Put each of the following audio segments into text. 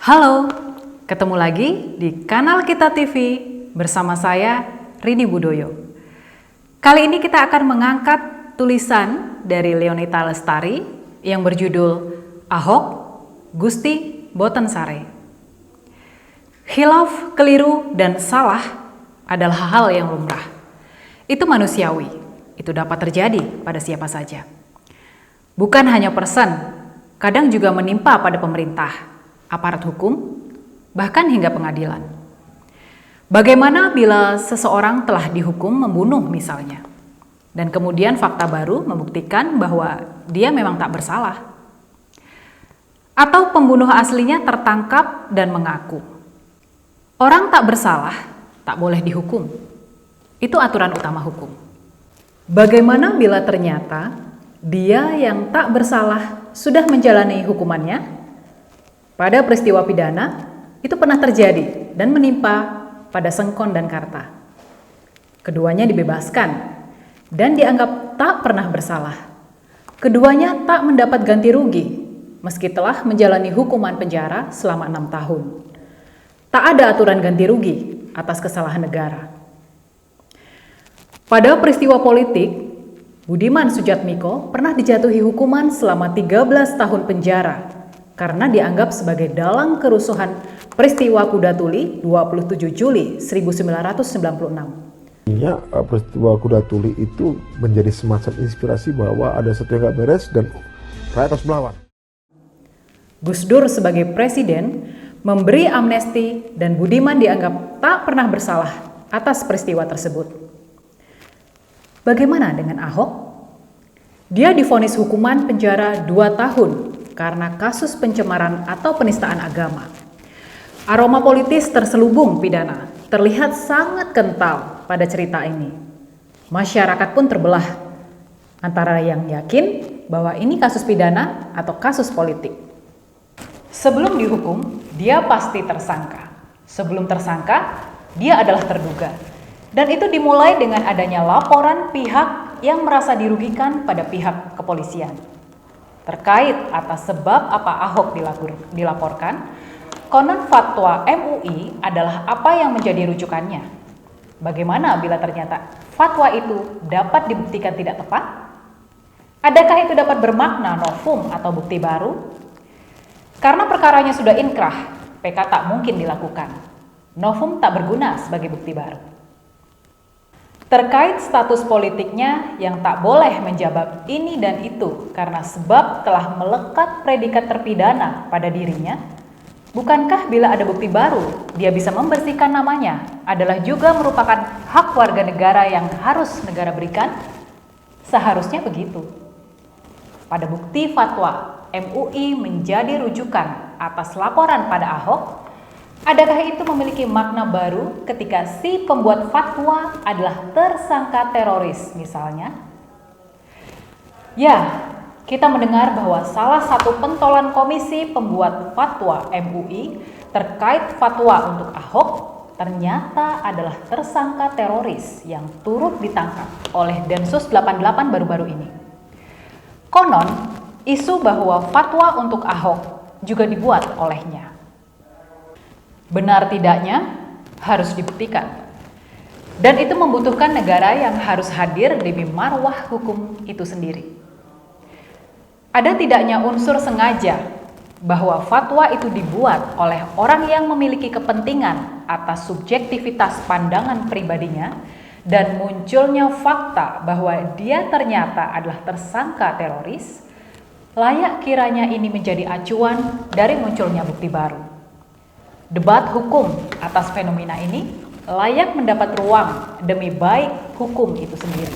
Halo, ketemu lagi di kanal Kita TV bersama saya Rini Budoyo. Kali ini kita akan mengangkat tulisan dari Leonita Lestari yang berjudul Ahok Gusti Boten Sare. Khilaf, keliru, dan salah adalah hal yang lumrah. Itu manusiawi, itu dapat terjadi pada siapa saja. Bukan hanya person, kadang juga menimpa pada pemerintah, aparat hukum, bahkan hingga pengadilan. Bagaimana bila seseorang telah dihukum membunuh misalnya, dan kemudian fakta baru membuktikan bahwa dia memang tak bersalah? Atau pembunuh aslinya tertangkap dan mengaku. Orang tak bersalah, tak boleh dihukum. Itu aturan utama hukum. Bagaimana bila ternyata dia yang tak bersalah sudah menjalani hukumannya? Pada peristiwa pidana, itu pernah terjadi dan menimpa pada Sengkon dan Karta. Keduanya dibebaskan dan dianggap tak pernah bersalah. Keduanya tak mendapat ganti rugi, meski telah menjalani hukuman penjara selama 6 tahun. Tak ada aturan ganti rugi atas kesalahan negara. Pada peristiwa politik, Budiman Sujatmiko pernah dijatuhi hukuman selama 13 tahun penjara karena dianggap sebagai dalang kerusuhan peristiwa Kuda Tuli 27 Juli 1996. Peristiwa Kuda Tuli itu menjadi semacam inspirasi bahwa ada sesuatu yang gak beres dan rakyat harus melawan. Gus Dur sebagai presiden memberi amnesti dan Budiman dianggap tak pernah bersalah atas peristiwa tersebut. Bagaimana dengan Ahok? Dia divonis hukuman penjara 2 tahun karena kasus pencemaran atau penistaan agama. Aroma politis terselubung pidana terlihat sangat kental pada cerita ini. Masyarakat pun terbelah antara yang yakin bahwa ini kasus pidana atau kasus politik. Sebelum dihukum, dia pasti tersangka. Sebelum tersangka, dia adalah terduga. Dan itu dimulai dengan adanya laporan pihak yang merasa dirugikan pada pihak kepolisian. Terkait atas sebab apa Ahok dilaporkan, konon fatwa MUI adalah apa yang menjadi rujukannya. Bagaimana bila ternyata fatwa itu dapat dibuktikan tidak tepat? Adakah itu dapat bermakna novum atau bukti baru? Karena perkaranya sudah inkrah, PK tak mungkin dilakukan. Novum tak berguna sebagai bukti baru. Terkait status politiknya yang tak boleh menjabat ini dan itu karena sebab telah melekat predikat terpidana pada dirinya, bukankah bila ada bukti baru dia bisa membersihkan namanya adalah juga merupakan hak warga negara yang harus negara berikan? Seharusnya begitu. Pada bukti fatwa MUI menjadi rujukan atas laporan pada Ahok, adakah itu memiliki makna baru ketika si pembuat fatwa adalah tersangka teroris misalnya? Ya, kita mendengar bahwa salah satu pentolan komisi pembuat fatwa MUI terkait fatwa untuk Ahok ternyata adalah tersangka teroris yang turut ditangkap oleh Densus 88 baru-baru ini. Konon, isu bahwa fatwa untuk Ahok juga dibuat olehnya. Benar tidaknya harus dibuktikan. Dan itu membutuhkan negara yang harus hadir demi marwah hukum itu sendiri. Ada tidaknya unsur sengaja bahwa fatwa itu dibuat oleh orang yang memiliki kepentingan atas subjektivitas pandangan pribadinya dan munculnya fakta bahwa dia ternyata adalah tersangka teroris, layak kiranya ini menjadi acuan dari munculnya bukti baru. Debat hukum atas fenomena ini layak mendapat ruang demi baik hukum itu sendiri.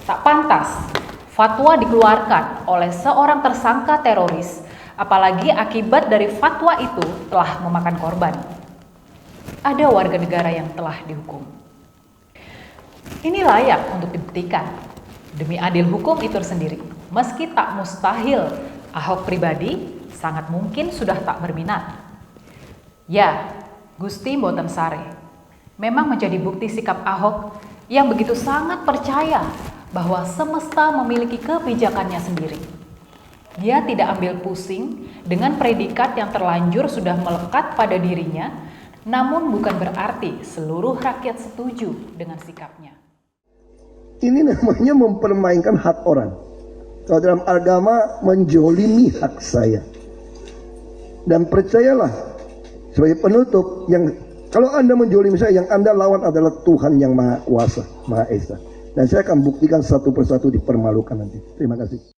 Tak pantas fatwa dikeluarkan oleh seorang tersangka teroris, apalagi akibat dari fatwa itu telah memakan korban. Ada warga negara yang telah dihukum. Ini layak untuk dibuktikan demi adil hukum itu sendiri. Meski tak mustahil, Ahok pribadi sangat mungkin sudah tak berminat. Ya, Gusti Boten Sare memang menjadi bukti sikap Ahok yang begitu sangat percaya bahwa semesta memiliki kebijakannya sendiri. Dia tidak ambil pusing dengan predikat yang terlanjur sudah melekat pada dirinya, namun bukan berarti seluruh rakyat setuju dengan sikapnya. Ini namanya mempermainkan hak orang. Kalau dalam agama menjolimi hak saya. Dan percayalah, sebagai penutup, kalau Anda menjolimi saya, yang Anda lawan adalah Tuhan yang Maha Kuasa, Maha Esa. Dan saya akan buktikan satu persatu dipermalukan nanti. Terima kasih.